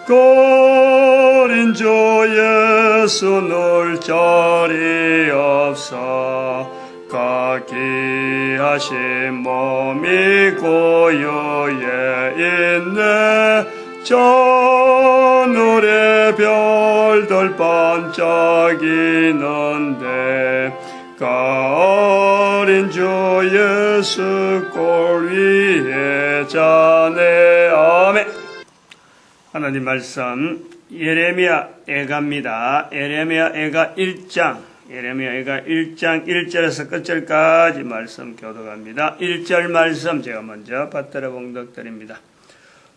거린주 예수 늘 자리 없어 각기하신 몸이 고요에 있네. 저늘의 별들 반짝이는데 어린 주 예수 골 위에 자네. 아멘. 하나님 말씀 예레미야 애가입니다. 예레미야 애가 1장 1절에서 끝절까지 말씀 교독합니다. 1절 말씀 제가 먼저 받들어 봉독드립니다.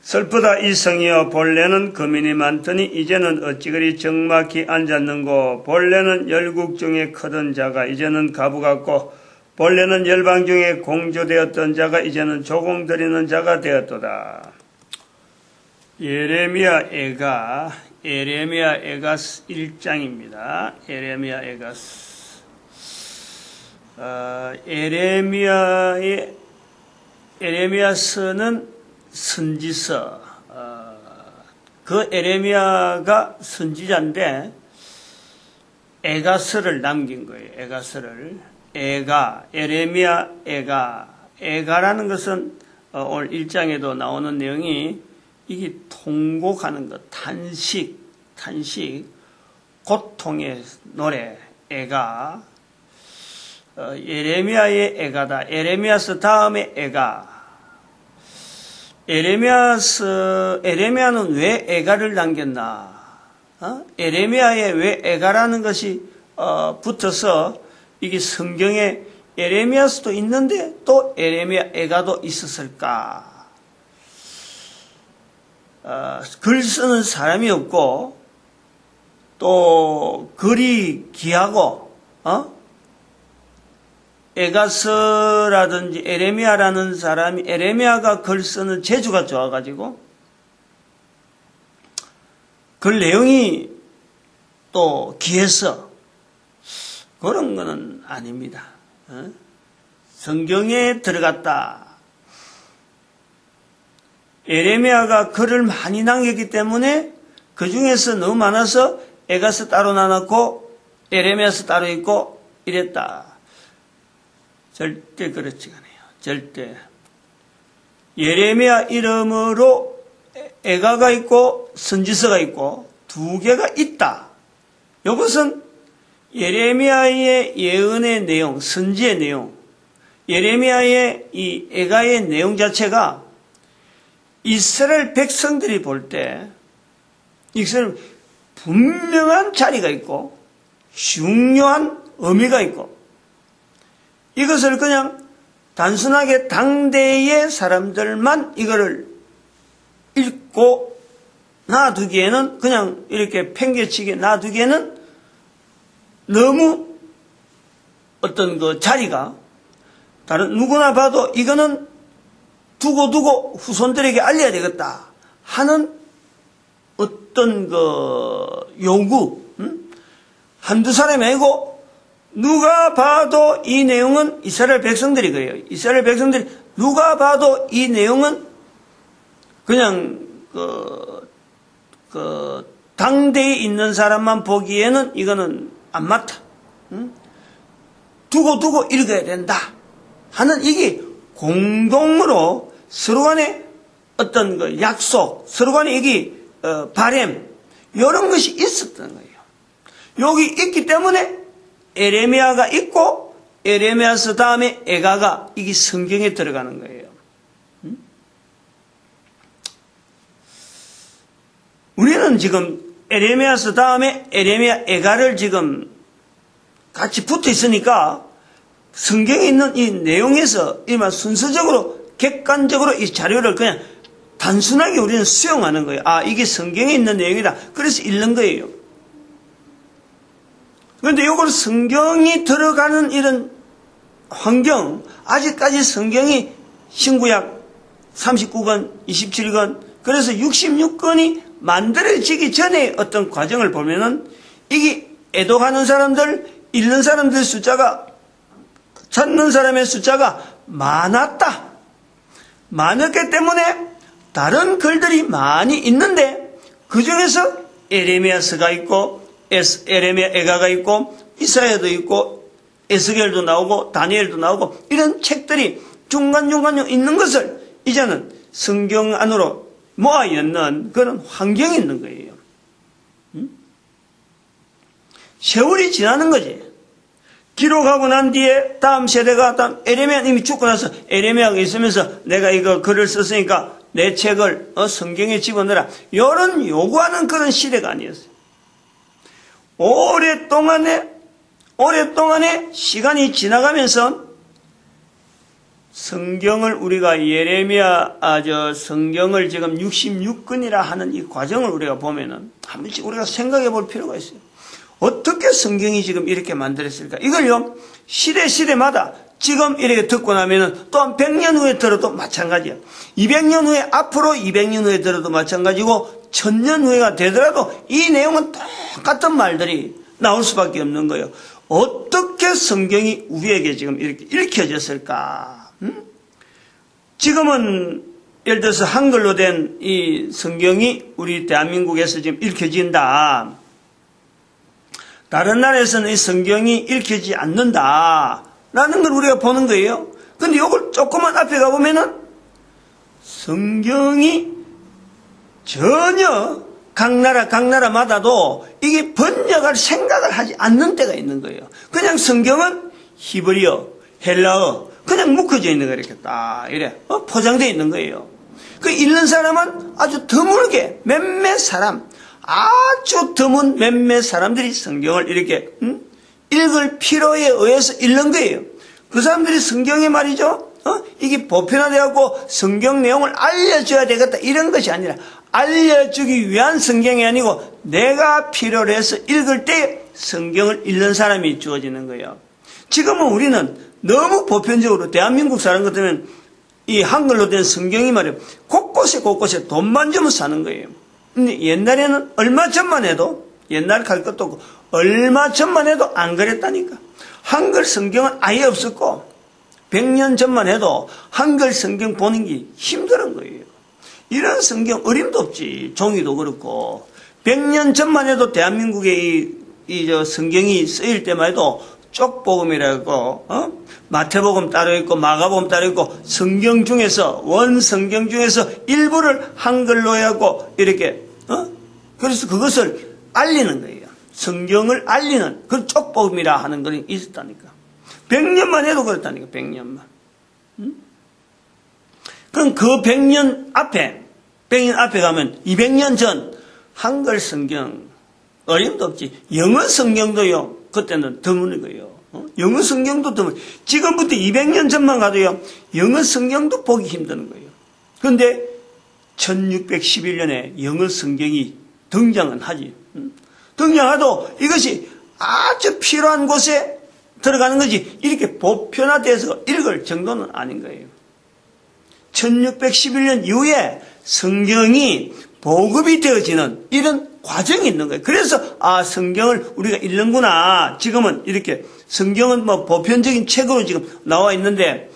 슬프다 이 성이여, 본래는 거민이 많더니 이제는 어찌 그리 적막히 앉았는고. 본래는 열국 중에 크던 자가 이제는 가부 같고, 본래는 열방 중에 공주되었던 자가 이제는 조공드리는 자가 되었도다. 예레미야 애가 1장입니다. 에레미야서는 선지서. 그 에레미야가 선지자인데 애가서를 남긴 거예요. 에레미야 애가라는 것은 오늘 1장에도 나오는 내용이 이게 통곡하는 것, 탄식, 고통의 노래, 애가. 예레미야의 애가다. 에레미야서 다음에 애가. 에레미야는 왜 애가를 남겼나? 에레미야에 왜 애가라는 것이 붙어서 이게 성경에 에레미야서도 있는데 또 에레미야 애가도 있었을까? 글 쓰는 사람이 없고 또 글이 귀하고 애가서라든지 에레미야라는 사람이 에레미야가 글 쓰는 재주가 좋아가지고 글 내용이 또 귀해서 그런 거는 아닙니다. 성경에 들어갔다. 에레미야가 글을 많이 남겼기 때문에 그 중에서 너무 많아서 애가서 따로 나눴고 에레미야서 따로 있고 이랬다. 절대 그렇지가 않아요. 절대. 예레미야 이름으로 애가가 있고 선지서가 있고 두 개가 있다. 이것은 예레미야의 예언의 내용, 선지의 내용, 예레미야의 이 애가의 내용 자체가 이스라엘 백성들이 볼 때 이스라엘 분명한 자리가 있고 중요한 의미가 있고 이것을 그냥 단순하게 당대의 사람들만 이거를 읽고 놔두기에는 그냥 이렇게 팽개치게 놔두기에는 너무 어떤 그 자리가 다른 누구나 봐도 이거는 두고 후손들에게 알려야 되겠다 하는 어떤 그 요구, 한두 사람이 아니고 누가 봐도 이 내용은 이스라엘 백성들이 그래요. 이스라엘 백성들이 누가 봐도 이 내용은 그냥 당대에 있는 사람만 보기에는 이거는 안 맞다. 두고 읽어야 된다 하는 이게 공동으로 서로 간에 어떤 그 약속, 서로 간에 이게 바램 이런 것이 있었던 거예요. 여기 있기 때문에 에레미야가 있고 에레미야서 다음에 애가가 이게 성경에 들어가는 거예요. 우리는 지금 에레미야서 다음에 에레미야 애가를 지금 같이 붙어 있으니까 성경에 있는 이 내용에서 일반 순서적으로 객관적으로 이 자료를 그냥 단순하게 우리는 수용하는 거예요. 아, 이게 성경에 있는 내용이다. 그래서 읽는 거예요. 그런데 이걸 성경이 들어가는 이런 환경, 아직까지 성경이 신구약 39권, 27권, 그래서 66권이 만들어지기 전에 어떤 과정을 보면은 이게 애독하는 사람들, 읽는 사람들 숫자가, 찾는 사람의 숫자가 많았다. 많았기 때문에 다른 글들이 많이 있는데 그 중에서 에레미야서가 있고 에레미야 애가가 있고 이사야도 있고 에스겔도 나오고 다니엘도 나오고 이런 책들이 중간중간 있는 것을 이제는 성경 안으로 모아 엮는 그런 환경이 있는 거예요. 세월이 지나는 거지. 기록하고 난 뒤에 다음 세대가 에레미야 이미 죽고 나서 에레미야가 있으면서 내가 이거 글을 썼으니까 내 책을 성경에 집어넣어라. 이런 요구하는 그런 시대가 아니었어요. 오랫동안에 시간이 지나가면서 성경을 우리가 성경을 지금 66권이라 하는 이 과정을 우리가 보면은 한 번씩 우리가 생각해 볼 필요가 있어요. 어떻게 성경이 지금 이렇게 만들었을까? 이걸요, 시대마다 지금 이렇게 듣고 나면은 또 100년 후에 들어도 마찬가지야. 200년 후에, 앞으로 200년 후에 들어도 마찬가지고, 1000년 후에가 되더라도 이 내용은 똑같은 말들이 나올 수밖에 없는 거예요. 어떻게 성경이 우리에게 지금 이렇게 읽혀졌을까? 지금은 예를 들어서 한글로 된 이 성경이 우리 대한민국에서 지금 읽혀진다. 다른 나라에서는 이 성경이 읽히지 않는다라는 걸 우리가 보는 거예요. 근데 이걸 조금만 앞에 가보면은 성경이 전혀 각 나라마다도 이게 번역할 생각을 하지 않는 때가 있는 거예요. 그냥 성경은 히브리어, 헬라어 그냥 묶어져 있는 거 이렇게 딱 이래 포장되어 있는 거예요. 그 읽는 사람은 아주 드물게 아주 드문 몇몇 사람들이 성경을 이렇게 읽을 필요에 의해서 읽는 거예요. 그 사람들이 성경에 말이죠. 이게 보편화되고 성경 내용을 알려줘야 되겠다 이런 것이 아니라 알려주기 위한 성경이 아니고 내가 필요로 해서 읽을 때 성경을 읽는 사람이 주어지는 거예요. 지금은 우리는 너무 보편적으로 대한민국 사람 같으면 이 한글로 된 성경이 말이에요. 곳곳에 돈만 주면 사는 거예요. 근데 옛날에는 얼마 전만 해도 옛날 갈 것도 없고 얼마 전만 해도 안 그랬다니까. 한글 성경은 아예 없었고 100년 전만 해도 한글 성경 보는 게 힘든 거예요. 이런 성경 어림도 없지. 종이도 그렇고 100년 전만 해도 대한민국에 이 성경이 쓰일 때만 해도 쪽복음이라고 마태복음 따로 있고 마가복음 따로 있고 성경 중에서 원성경 중에서 일부를 한글로 하고 이렇게 그래서 그것을 알리는 거예요. 성경을 알리는 그 쪽복음이라 하는 것이 있었다니까. 100년만 해도 그렇다니까. 100년만. 그럼 그 100년 앞에 가면 200년 전 한글 성경 어림도 없지. 영어 성경도요. 그때는 드문 거예요. 영어 성경도 드문. 지금부터 200년 전만 가도요. 영어 성경도 보기 힘든 거예요. 그런데 1611년에 영어 성경이 등장은 하지. 등장하도 이것이 아주 필요한 곳에 들어가는 거지 이렇게 보편화돼서 읽을 정도는 아닌 거예요. 1611년 이후에 성경이 보급이 되어지는 이런 과정이 있는 거예요. 그래서 성경을 우리가 읽는구나. 지금은 이렇게 성경은 뭐 보편적인 책으로 지금 나와 있는데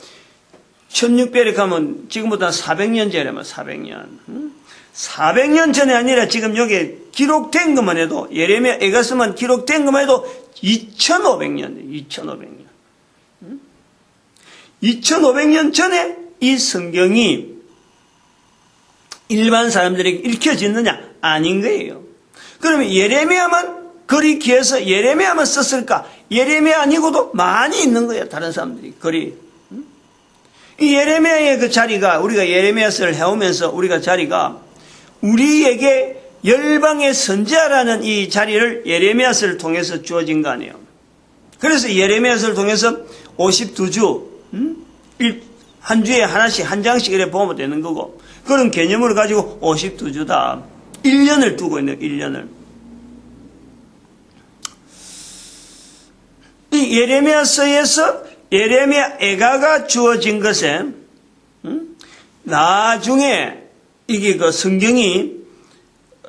1600에 가면 지금보다 400년 전에만 400년. 400년 전에 아니라 지금 여기에 기록된 것만 해도 예레미야 에가서만 기록된 것만 해도 2500년. 2500년 전에 이 성경이 일반 사람들에게 읽혀지느냐? 아닌 거예요. 그러면 예레미야만 글이 귀해서 예레미야만 썼을까? 예레미야 아니고도 많이 있는 거예요. 다른 사람들이 글이. 이 예레미야의 그 자리가 우리가 예레미야서를 해오면서 우리가 자리가 우리에게 열방의 선지자라는 이 자리를 예레미야서를 통해서 주어진 거 아니에요. 그래서 예레미야서를 통해서 52주 한 주에 하나씩 한 장씩 이렇게 보면 되는 거고 그런 개념을 가지고 52주다. 1년을 두고 있는 1년을. 이 예레미야서에서 예레미야 애가가 주어진 것에 나중에 이게 그 성경이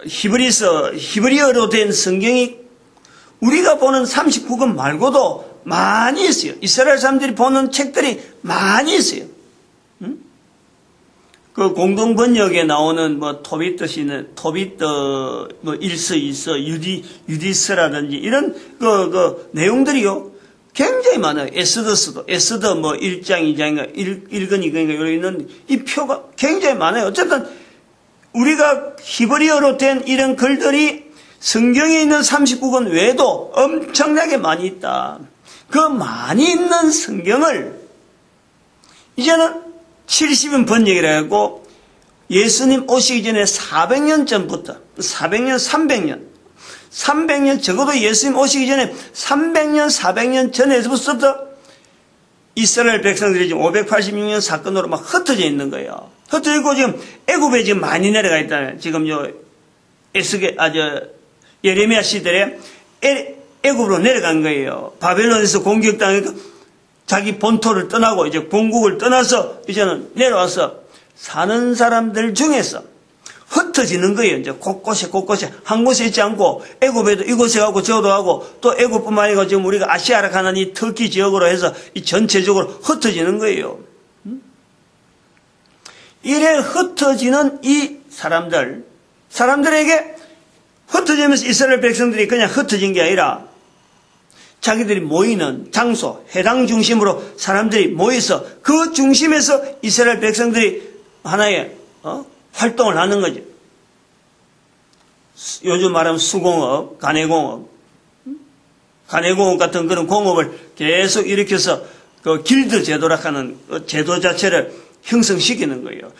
히브리어로 된 성경이 우리가 보는 39권 말고도 많이 있어요. 이스라엘 사람들이 보는 책들이 많이 있어요. 그 공동 번역에 나오는 뭐 토비트 뭐 일서 이서 유디스라든지 이런 그 내용들이요 굉장히 많아요. 에스더 뭐 1장 2장인가 1권 2권인가 여기 있는 이 표가 굉장히 많아요. 어쨌든 우리가 히브리어로 된 이런 글들이 성경에 있는 39권 외에도 엄청나게 많이 있다. 그 많이 있는 성경을 이제는 70인 번역이라 하고 예수님 오시기 전에 400년 전부터 300년 적어도 예수님 오시기 전에 300년 400년 전에서부터 이스라엘 백성들이 지금 586년 사건으로 막 흩어져 있는 거예요. 흩어져 있고 지금 애굽에 지금 많이 내려가 있다는 지금 예레미야 시대에 애굽으로 내려간 거예요. 바벨론에서 공격당해서 자기 본토를 떠나고 이제 본국을 떠나서 이제는 내려와서 사는 사람들 중에서 흩어지는 거예요. 이제 곳곳에 한 곳에 있지 않고 애굽에도 이곳에 가고 저도 하고 또 애굽뿐만 아니고 지금 우리가 아시아라 하는 이 터키 지역으로 해서 이 전체적으로 흩어지는 거예요. 이래 흩어지는 이 사람들에게 흩어지면서 이스라엘 백성들이 그냥 흩어진 게 아니라 자기들이 모이는 장소, 회당 중심으로 사람들이 모여서 그 중심에서 이스라엘 백성들이 하나의 활동을 하는 거죠. 요즘 말하면 수공업, 가내공업 같은 그런 공업을 계속 일으켜서 그 길드 제도라 하는 그 제도 자체를 형성시키는 거예요.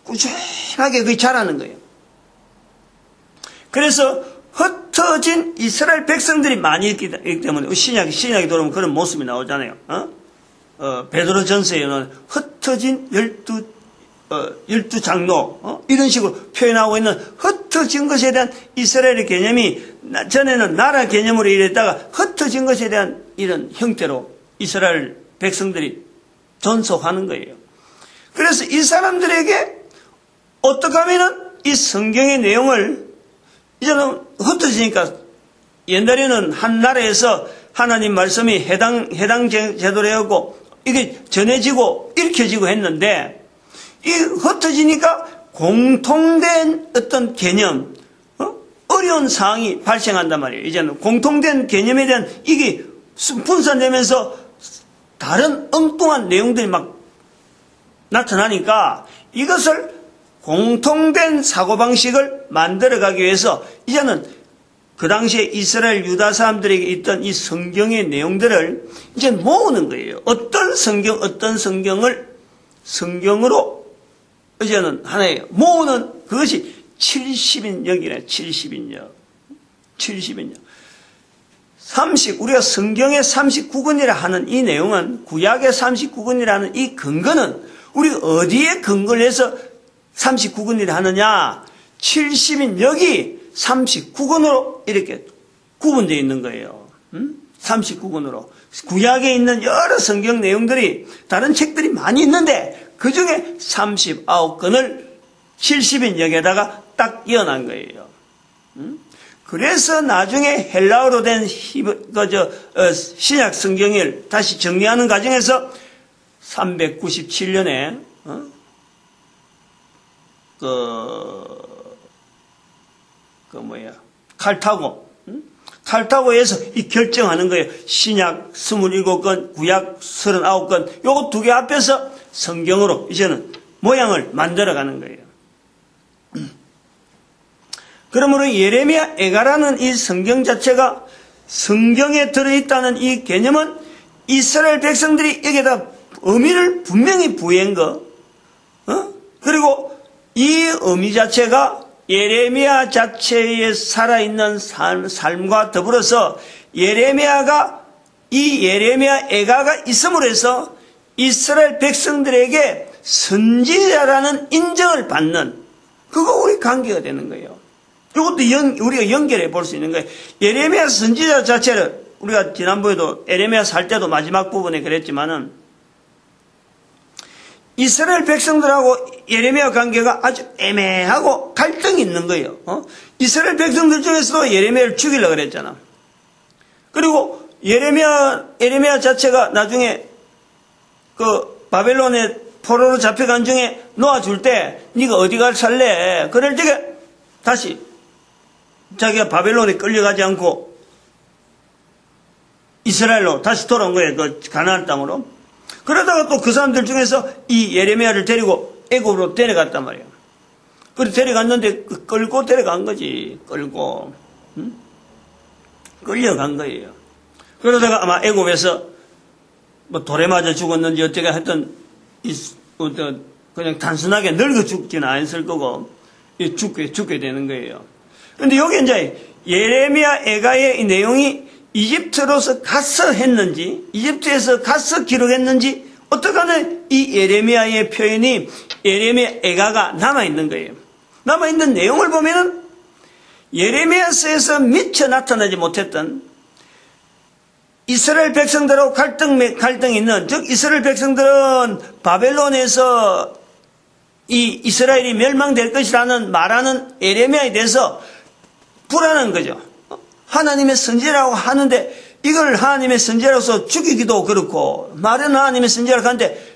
꾸준하게 그게 자라는 거예요. 그래서 흩어진 이스라엘 백성들이 많이 있기 때문에 신약이 들어오면 그런 모습이 나오잖아요. 베드로 전서에는 흩어진 12 장로 이런 식으로 표현하고 있는 흩어진 것에 대한 이스라엘의 개념이 전에는 나라 개념으로 이랬다가 흩어진 것에 대한 이런 형태로 이스라엘 백성들이 전속하는 거예요. 그래서 이 사람들에게 어떻게 하면은 이 성경의 내용을 이제는 흩어지니까 옛날에는 한 나라에서 하나님 말씀이 해당 제도로 해갖고 이게 전해지고 읽혀지고 했는데 이 흩어지니까 공통된 어떤 개념, 어려운 사항이 발생한단 말이에요. 이제는 공통된 개념에 대한 이게 분산되면서 다른 엉뚱한 내용들이 막 나타나니까 이것을 공통된 사고방식을 만들어가기 위해서 이제는 그 당시에 이스라엘 유다 사람들에게 있던 이 성경의 내용들을 이제 모으는 거예요. 어떤 성경을 성경으로 이제는 하나의 모으는 그것이 70인역이래. 70인역. 우리가 성경의 39권이라 하는 이 내용은 구약의 39권이라 하는 이 근거는 우리가 어디에 근거를 해서 39권이라 하느냐? 70인역이 39권으로 이렇게 구분되어 있는 거예요. 39권으로. 구약에 있는 여러 성경 내용들이 다른 책들이 많이 있는데 그 중에 39권을 70인역에다가 딱 이어난 거예요. 그래서 나중에 헬라어로 된 신약 성경을 다시 정리하는 과정에서 397년에 칼타고에서 이 결정하는 거예요. 신약 27권, 구약 39권, 요거 두 개 앞에서 성경으로 이제는 모양을 만들어가는 거예요. 그러므로 예레미야 애가라는 이 성경 자체가 성경에 들어있다는 이 개념은 이스라엘 백성들이 여기에다 의미를 분명히 부여한 거, 그리고 이 의미 자체가 예레미야 자체에 살아있는 삶과 더불어서 예레미야 애가가 있음으로 해서 이스라엘 백성들에게 선지자라는 인정을 받는 그거 우리 관계가 되는 거예요. 이것도 우리가 연결해 볼 수 있는 거예요. 예레미야 선지자 자체를 우리가 지난번에도 예레미야 살 때도 마지막 부분에 그랬지만은 이스라엘 백성들하고 예레미야 관계가 아주 애매하고 갈등이 있는 거예요. 이스라엘 백성들 중에서도 예레미야를 죽이려고 그랬잖아. 그리고 예레미야 자체가 나중에 그 바벨론에 포로로 잡혀간 중에 놓아줄 때 네가 어디 갈 살래? 그럴 적에 다시 자기가 바벨론에 끌려가지 않고 이스라엘로 다시 돌아온 거예요. 그 가나안 땅으로. 그러다가 또 그 사람들 중에서 이 예레미야를 데리고 애굽으로 데려갔단 말이에요. 그리고 데려갔는데 끌고 데려간 거지. 끌고. 응? 끌려간 거예요. 그러다가 아마 애굽에서 뭐 돌에 맞아 죽었는지 어떻게 하여튼 그냥 단순하게 늙어 죽지는 않았을 거고 죽게 되는 거예요. 그런데 여기 이제 예레미야 애가의 이 내용이 이집트로서 가서 했는지 이집트에서 가서 기록했는지 어떻게 하면 이 예레미야의 표현이 예레미야 애가가 남아있는 거예요. 남아있는 내용을 보면은 예레미야서에서 미처 나타나지 못했던 이스라엘 백성들하고 갈등이 있는, 즉 이스라엘 백성들은 바벨론에서 이 이스라엘이 멸망될 것이라는 말하는 예레미야에 대해서 불안한 거죠. 하나님의 선지자라고 하는데 이걸 하나님의 선지자로서 죽이기도 그렇고 말은 하나님의 선지자라고 하는데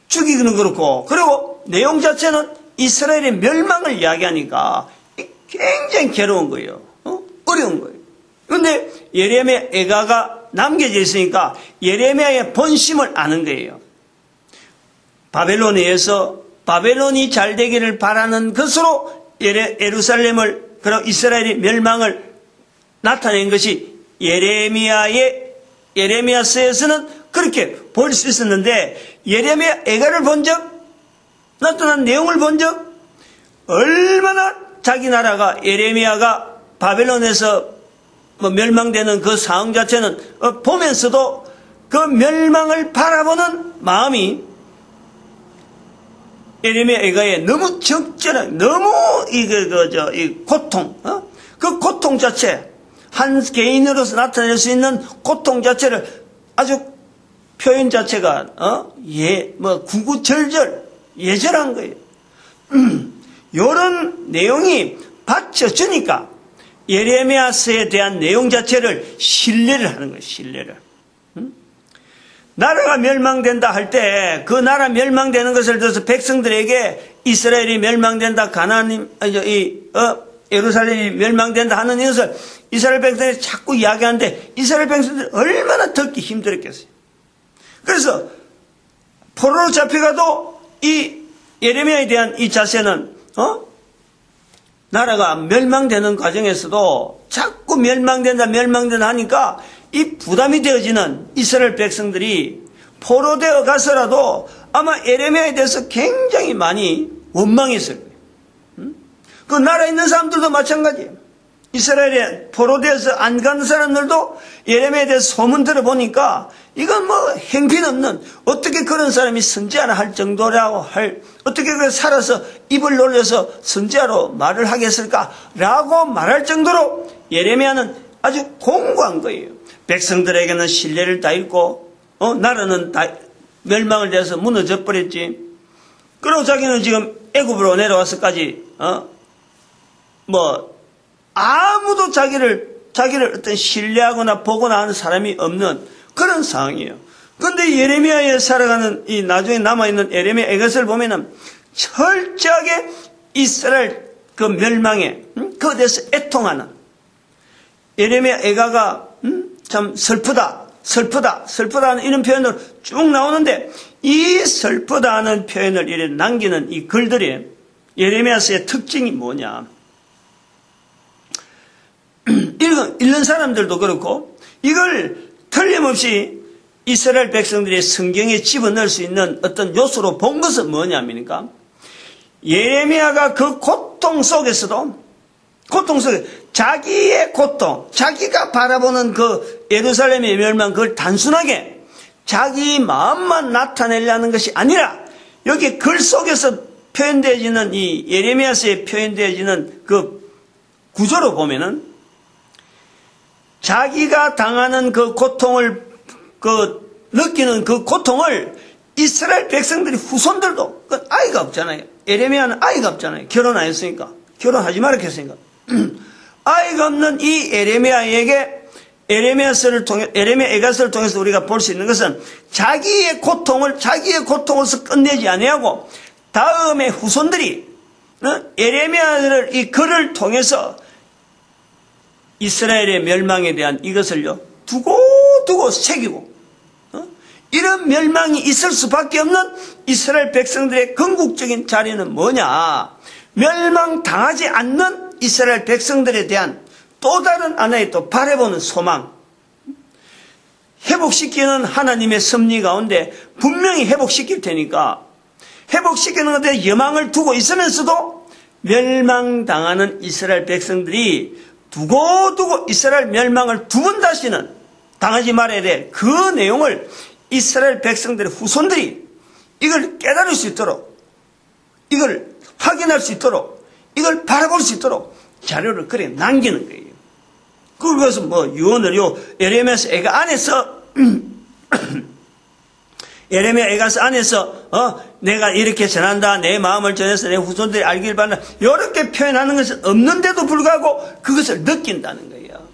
죽이기는 그렇고 그리고 내용 자체는 이스라엘의 멸망을 이야기하니까 굉장히 괴로운 거예요. 어려운 거예요. 그런데 예레미야 애가가 남겨져 있으니까 예레미야의 본심을 아는 거예요. 바벨론에 의해서 바벨론이 잘 되기를 바라는 것으로 예루살렘을 그리고 이스라엘의 멸망을 나타낸 것이 예레미야서에서는 그렇게 볼 수 있었는데 예레미야 애가를 본 적 나타난 내용을 본 적 얼마나 자기 나라가 예레미야가 바벨론에서 멸망되는 그 상황 자체는 보면서도 그 멸망을 바라보는 마음이 예레미야 애가에 너무 적절한 너무 이 고통 그 고통 자체 한 개인으로서 나타낼 수 있는 고통 자체를 아주 표현 자체가 구구절절 예절한 거예요. 이런 내용이 받쳐주니까 예레미야서에 대한 내용 자체를 신뢰를 하는 거예요. 신뢰를. 나라가 멸망된다 할 때 그 나라 멸망되는 것을 들어서 백성들에게 이스라엘이 멸망된다, 예루살렘이 멸망된다 하는 것을 이스라엘 백성들이 자꾸 이야기하는데 이스라엘 백성들이 얼마나 듣기 힘들었겠어요. 그래서 포로로 잡혀가도 이 예레미야에 대한 이 자세는 나라가 멸망되는 과정에서도 자꾸 멸망된다 하니까 이 부담이 되어지는 이스라엘 백성들이 포로되어 가서라도 아마 예레미야에 대해서 굉장히 많이 원망했을 거예요. 그 나라에 있는 사람들도 마찬가지예요. 이스라엘에 포로되어서 안 가는 사람들도 예레미야에 대해서 소문 들어보니까 이건 행편없는 어떻게 그런 사람이 선지자나 할 정도라고 어떻게 그래 살아서 입을 놀려서 선지자로 말을 하겠을까라고 말할 정도로 예레미야는 아주 공고한 거예요. 백성들에게는 신뢰를 다 잃고 나라는 다 멸망을 대해서 무너져 버렸지. 그리고 자기는 지금 애굽으로 내려와서까지 아무도 자기를 어떤 신뢰하거나 보거나 하는 사람이 없는 그런 상황이에요. 그런데 예레미야에 살아가는 이 나중에 남아있는 예레미야 애가서를 보면은 철저하게 이스라엘 그 멸망에 그에 대해서 애통하는 예레미야 애가가 참 슬프다는 이런 표현으로 쭉 나오는데 이 슬프다는 표현을 이렇게 남기는 이 글들이 예레미야서의 특징이 뭐냐? 읽는 사람들도 그렇고 이걸 틀림없이 이스라엘 백성들이 성경에 집어넣을 수 있는 어떤 요소로 본 것은 뭐냐입니까? 예레미야가 그 고통 속에 자기의 고통, 자기가 바라보는 그 예루살렘의 멸망 그걸 단순하게 자기 마음만 나타내려는 것이 아니라 여기 글 속에서 표현되어지는 이 예레미야서에 표현되어지는 그 구조로 보면은 자기가 당하는 그 고통을 느끼는 그 고통을 이스라엘 백성들이 후손들도 아이가 없잖아요. 예레미야는 아이가 없잖아요. 결혼 안 했으니까. 결혼하지 말라 했으니까. 아이가 없는 이 예레미야에게 에레미야서를 통해, 에레미야 애가서를 통해서 우리가 볼 수 있는 것은 자기의 고통으로서 끝내지 아니하고 다음에 후손들이 에레미야를 이 글을 통해서 이스라엘의 멸망에 대한 이것을요 두고두고 새기고 이런 멸망이 있을 수밖에 없는 이스라엘 백성들의 궁극적인 자리는 뭐냐? 멸망당하지 않는 이스라엘 백성들에 대한 또 다른 하나의 또 바라보는 소망, 회복시키는 하나님의 섭리 가운데 분명히 회복시킬 테니까 회복시키는 것에 여망을 두고 있으면서도 멸망당하는 이스라엘 백성들이 두고두고 이스라엘 멸망을 두 번 다시는 당하지 말아야 될 그 내용을 이스라엘 백성들의 후손들이 이걸 깨달을 수 있도록, 이걸 확인할 수 있도록, 이걸 바라볼 수 있도록 자료를 그래 남기는 거예요. 그래서 유언을 에레미야서 애가 안에서 에레미야 애가서 안에서 내가 이렇게 전한다, 내 마음을 전해서 내 후손들이 알길 바란다, 이렇게 표현하는 것은 없는데도 불구하고 그것을 느낀다는 거예요.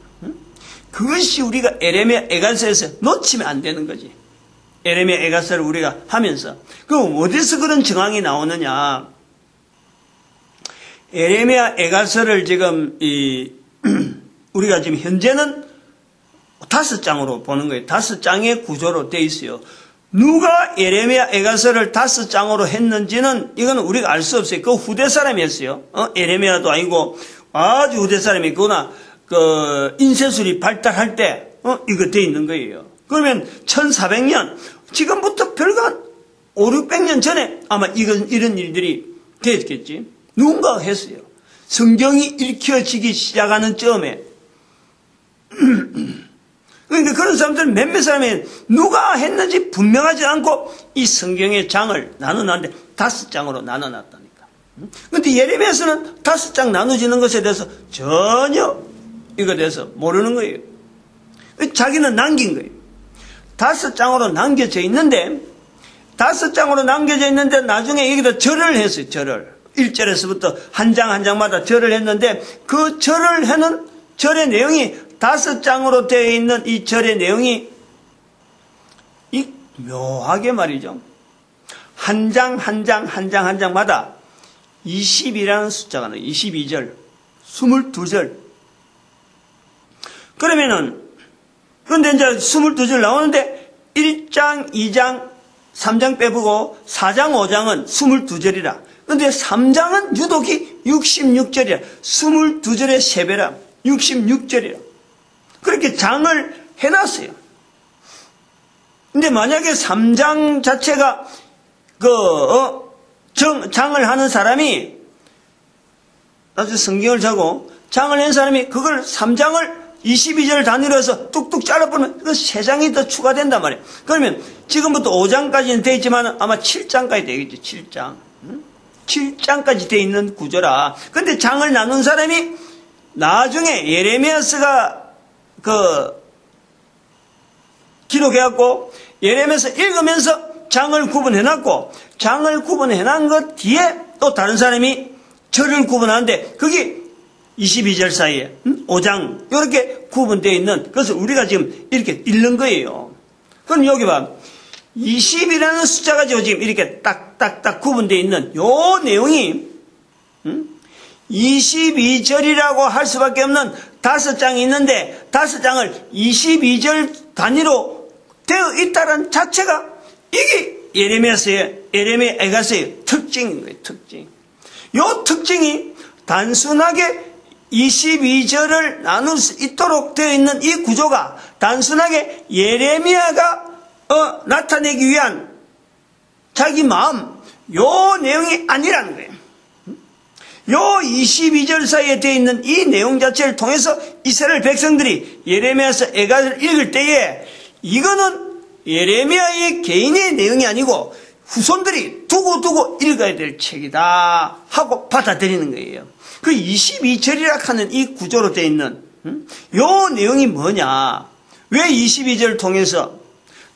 그것이 우리가 에레미야 애가서에서 놓치면 안 되는 거지. 에레미야 애가서를 우리가 하면서 그럼 어디서 그런 정황이 나오느냐? 에레미야 애가서를 지금 우리가 지금 현재는 5장으로 보는 거예요. 5장의 구조로 되어 있어요. 누가 에레미야 애가서를 5장으로 했는지는 이거는 우리가 알 수 없어요. 그 후대 사람이 했어요. 에레미야도 아니고 아주 후대 사람이 그거나 인쇄술이 발달할 때 이거 되어 있는 거예요. 그러면 1400년 지금부터 별거 한 5, 600년 전에 아마 이런 일들이 됐겠지. 누군가가 했어요. 성경이 읽혀지기 시작하는 쯤에 그러니까 그런 사람들은 몇몇 사람이 누가 했는지 분명하지 않고 이 성경의 장을 나눠놨는데 5장으로 나눠놨다니까. 그런데 예레미야서는 5장 나눠지는 것에 대해서 전혀 이거에 대해서 모르는 거예요. 자기는 남긴 거예요. 5장으로 남겨져 있는데 5장으로 남겨져 있는데 나중에 여기다 절을 했어요. 절을 1절에서부터 한 장 한 장마다 절을 했는데 그 절을 하는 절의 내용이 5장으로 되어 있는 이 절의 내용이 묘하게 말이죠. 한 장 한 장 한 장 한 장마다 20이라는 숫자가 나와요. 22절, 22절. 그런데 이제 22절 나오는데 1장, 2장, 3장 빼보고 4장, 5장은 22절이라. 그런데 3장은 유독이 66절이라. 22절의 3배라. 66절이라. 그렇게 장을 해놨어요. 근데 만약에 3장 자체가 장을 하는 사람이 아주 성경을 자고 장을 한 사람이 그걸 3장을 22절 단위로 해서 뚝뚝 잘라보면 그 3장이 더 추가된단 말이에요. 그러면 지금부터 5장까지는 되어 있지만 아마 7장까지 되겠죠. 7장. 7장까지 되어 있는 구조라. 근데 장을 나눈 사람이 나중에 예레미야서가 기록해갖고 예레미야서 읽으면서 장을 구분해놨고 장을 구분해놓은 것 뒤에 또 다른 사람이 절을 구분하는데 그게 22절 사이에 5장 이렇게 구분되어 있는 그것을 우리가 지금 이렇게 읽는 거예요. 그럼 여기 봐. 20이라는 숫자 가지고 지금 이렇게 딱딱딱 구분되어 있는 요 내용이 22절이라고 할 수밖에 없는 5장이 있는데 5장을 22절 단위로 되어 있다는 자체가 이게 예레미야 애가서의 특징인 거예요. 특징. 요 특징이 단순하게 22절을 나눌 수 있도록 되어 있는 이 구조가 단순하게 예레미야가 나타내기 위한 자기 마음 요 내용이 아니라는 거예요. 요 22절 사이에 되어 있는 이 내용 자체를 통해서 이스라엘 백성들이 예레미야서 애가서를 읽을 때에 이거는 예레미야의 개인의 내용이 아니고 후손들이 두고두고 읽어야 될 책이다 하고 받아들이는 거예요. 그 22절이라 하는 이 구조로 되어 있는 요 내용이 뭐냐? 왜 22절을 통해서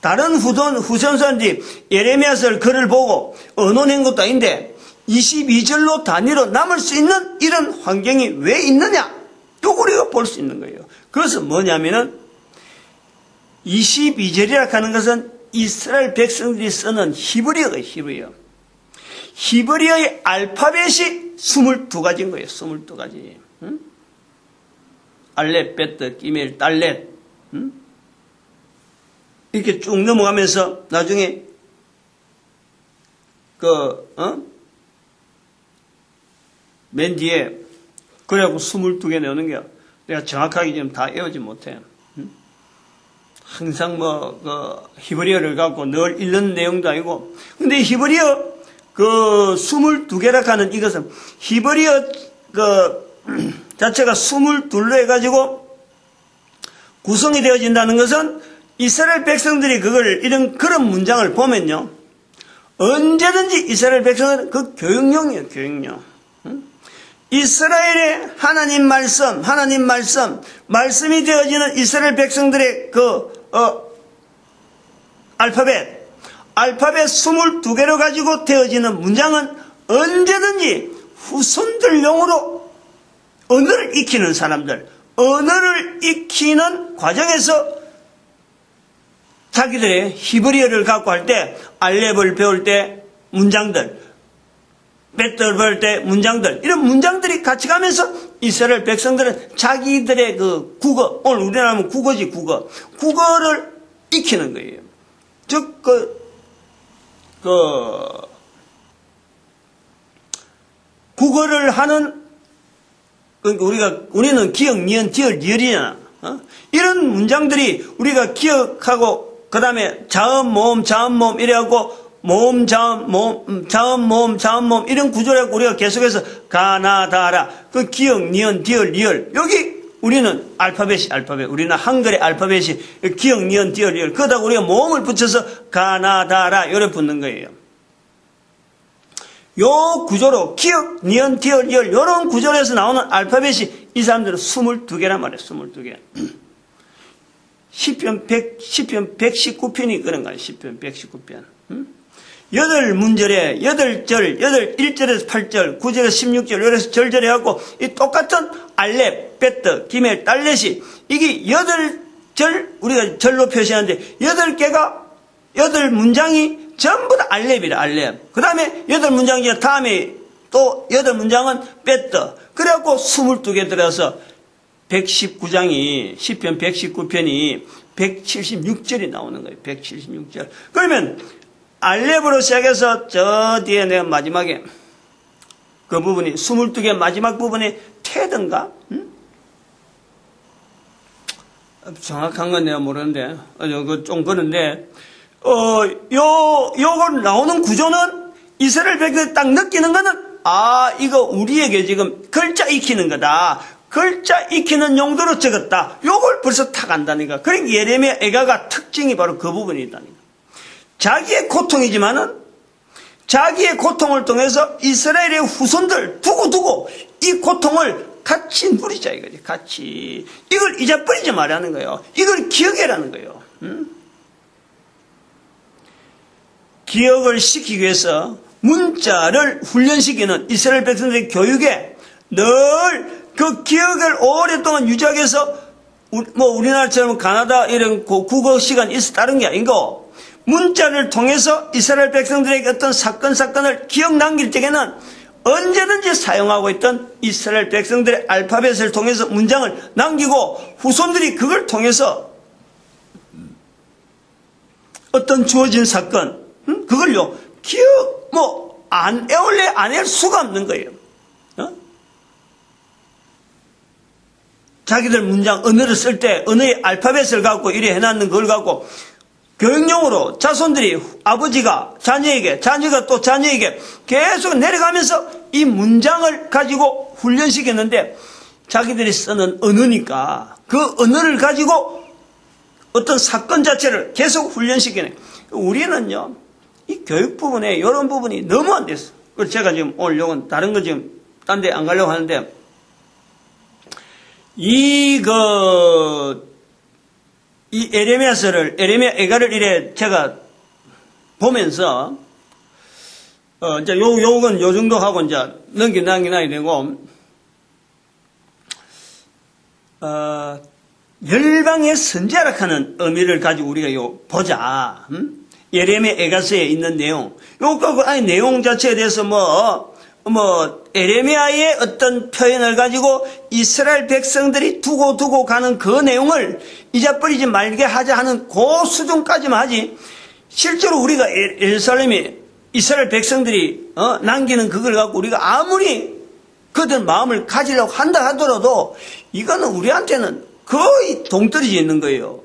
다른 후손 사람들이 예레미야서를 글을 보고 언론한 것도 아닌데 22절로 단위로 남을 수 있는 이런 환경이 왜 있느냐? 또 우리가 볼 수 있는 거예요. 그것은 뭐냐면은 22절이라 하는 것은 이스라엘 백성들이 쓰는 히브리어예요, 히브리어. 히브리어의 알파벳이 22가지인 거예요, 22가지. 응? 알렛, 베트, 기멜, 달렛. 응? 이렇게 쭉 넘어가면서 나중에 맨 뒤에 그래갖고 22개 내오는 게 내가 정확하게 지금 다 외우지 못해. 응? 항상 히브리어를 갖고 늘 읽는 내용도 아니고. 근데 히브리어 22개라 하는 이것은 히브리어 자체가 22로 해가지고 구성이 되어진다는 것은 이스라엘 백성들이 그런 문장을 보면요. 언제든지 이스라엘 백성은 그 교육용이에요, 교육용. 이스라엘의 하나님 말씀이 되어지는 이스라엘 백성들의 알파벳 22개로 가지고 되어지는 문장은 언제든지 후손들용으로 언어를 익히는 사람들, 언어를 익히는 과정에서 자기들의 히브리어를 갖고 할 때, 알렙을 배울 때 문장들, 베트를 배울 때 문장들, 이런 문장들이 같이 가면서 이스라엘 백성들은 자기들의 국어, 오늘 우리나라 하면 국어지, 국어를 익히는 거예요. 즉, 국어를 하는, 그러니까 우리는 기억, 니은, 디얼, 리얼이잖아. 이런 문장들이 우리가 기억하고, 그 다음에 자음, 모음, 이래갖고, 모음, 자음, 모음, 이런 구조를 갖고 우리가 계속해서 가나다라, 그 기억, 니은, 디얼, 리얼. 여기 우리는 알파벳. 우리는 한글의 알파벳이 기억, 니은, 디얼, 리얼. 그러다가 우리가 모음을 붙여서 가나다라, 이렇게 붙는 거예요. 요 구조로 기억, 니은, 디얼, 리얼, 요런 구조에서 나오는 알파벳이 이 사람들은 22개란 말이에요, 22개. 시편 119편이 그런 거예요, 시편 119편. 8문절에 8절, 1절에서 8절, 9절에서 16절, 이래서 절절해 갖고 이 똑같은 알렙, 베트, 기멜, 달렛이 이게 8절 우리가 절로 표시하는데 8개가 8문장이 전부 다 알렙이라, 알렙. 그 다음에 8문장이 다음에 또 8문장은 베트. 그래갖고 22개 들어서 119장이, 시편 119편이 176절이 나오는 거예요. 176절. 그러면 알렙으로 시작해서 저 뒤에 내가 마지막에 그 부분이 22개 마지막 부분이 테든가? 정확한 건 내가 모르는데 좀 그런데 요걸 나오는 구조는 이스라엘 백성이 딱 느끼는 거는 이거 우리에게 지금 글자 익히는 거다. 글자 익히는 용도로 적었다. 요걸 벌써 탁 안다니까. 그러니까 예레미야 애가가 특징이 바로 그 부분이 있다니까. 자기의 고통이지만은 자기의 고통을 통해서 이스라엘의 후손들 두고 이 고통을 같이 누리자 이거지. 같이 이걸 잊어버리지 말라는 거예요. 이걸 기억해라는 거예요. 기억을 시키기 위해서 문자를 훈련시키는 이스라엘 백성들의 교육에 늘 그 기억을 오랫동안 유지하기 위해서 우리나라처럼 가나다 이런 국어 시간이 있어 다른 게 아니고 문자를 통해서 이스라엘 백성들에게 어떤 사건을 기억 남길 때에는 언제든지 사용하고 있던 이스라엘 백성들의 알파벳을 통해서 문장을 남기고 후손들이 그걸 통해서 어떤 주어진 사건, 그걸요, 기억, 안 외울래 안 외울 수가 없는 거예요. 자기들 문장, 언어를 쓸 때, 언어의 알파벳을 갖고 이래 해놨는 걸 갖고, 교육용으로 자손들이 아버지가 자녀에게, 자녀가 또 자녀에게 계속 내려가면서 이 문장을 가지고 훈련시켰는데, 자기들이 쓰는 언어니까, 그 언어를 가지고 어떤 사건 자체를 계속 훈련시키네. 우리는요, 이 교육 부분에 이런 부분이 너무 안 됐어. 그래서 제가 지금 오늘 요건 다른 거 지금 딴 데 안 가려고 하는데, 이 에레미야 애가를 이래 제가 보면서, 이제 요건 요 정도 하고 이제 남겨놔야 되고, 열방의 선지자라 하는 의미를 가지고 우리가 보자. 예레미야 에가서에 있는 내용. 아니, 내용 자체에 대해서 예레미야의 어떤 표현을 가지고 이스라엘 백성들이 두고 가는 그 내용을 잊어버리지 말게 하자 하는 그 수준까지만 하지. 실제로 우리가 예루살렘이 이스라엘 백성들이 남기는 그걸 갖고 우리가 아무리 그들 마음을 가지려고 한다 하더라도 이거는 우리한테는 거의 동떨어져 있는 거예요.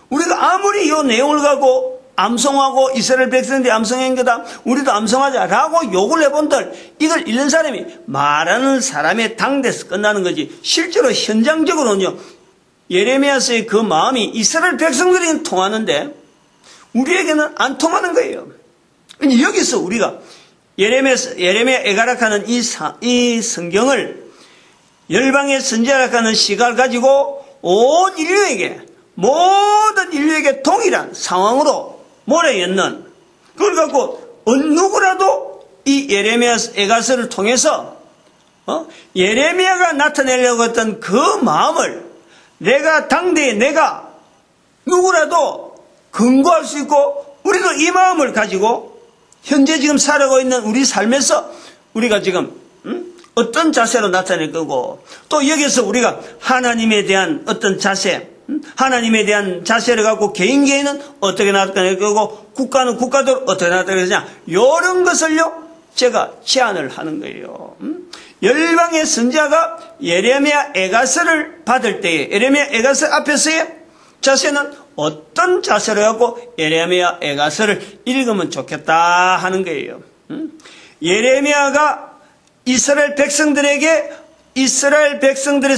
우리가 아무리 이 내용을 갖고 암송하고 이스라엘 백성들이 암송한 거다, 우리도 암송하자라고 욕을 해본들 이걸 읽는 사람이 말하는 사람의 당대에서 끝나는 거지. 실제로 현장적으로는요, 예레미야서의 그 마음이 이스라엘 백성들에게는 통하는데 우리에게는 안 통하는 거예요. 여기서 우리가 예레미야 에가락하는 이 성경을 열방의 선지자라는 시각을 가지고 온 인류에게, 모든 인류에게 동일한 상황으로 몰아였는, 그걸 갖고 누구라도 이 예레미야 에가서를 통해서 예레미야가 나타내려고 했던 그 마음을 내가 누구라도 근거할 수 있고, 우리도 이 마음을 가지고 현재 지금 살아가고 있는 우리 삶에서 우리가 지금 어떤 자세로 나타낼 거고, 또 여기서 우리가 하나님에 대한 어떤 자세, 하나님에 대한 자세를 갖고 개인은 어떻게 나타낼 거고, 국가는 국가대로 어떻게 나타낼 거냐, 이런 것을요 제가 제안을 하는 거예요. 열방의 선지자가 예레미야 에가서를 받을 때에 예레미야 에가서 앞에서의 자세는 어떤 자세로 갖고 예레미야 에가서를 읽으면 좋겠다 하는 거예요. 예레미야가 이스라엘 백성들이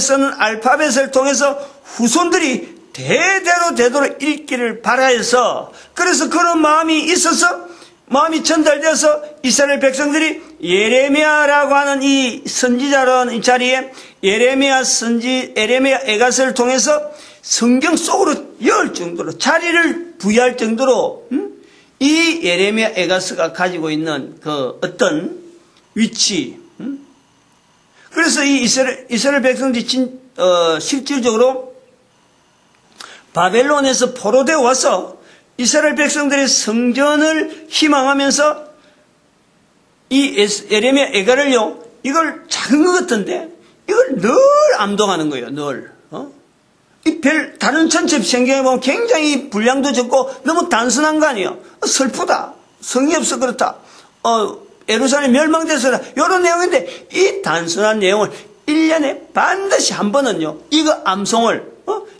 쓰는 알파벳을 통해서 후손들이 대대로 읽기를 바라해서, 그래서 그런 마음이 있어서, 마음이 전달되어서 이스라엘 백성들이 예레미야라고 하는 이 선지자라는 이 자리에 예레미야 에가서를 통해서 성경 속으로 열 정도로, 자리를 부여할 정도로 이 예레미야 에가서가 가지고 있는 그 어떤 위치, 그래서 이 이스라엘 백성들이 실질적으로 바벨론에서 포로되어 와서 이스라엘 백성들의 성전을 희망하면서 이 예레미야 에가를요, 이걸 작은 것 같은데 이걸 늘 암동하는 거예요. 늘. 다른 전체 성경에 보면 굉장히 분량도 적고 너무 단순한 거 아니에요. 슬프다, 성이 없어 그렇다, 예루살렘 멸망돼서다, 이런 내용인데 이 단순한 내용을 1년에 반드시 한 번은요 이거 암송을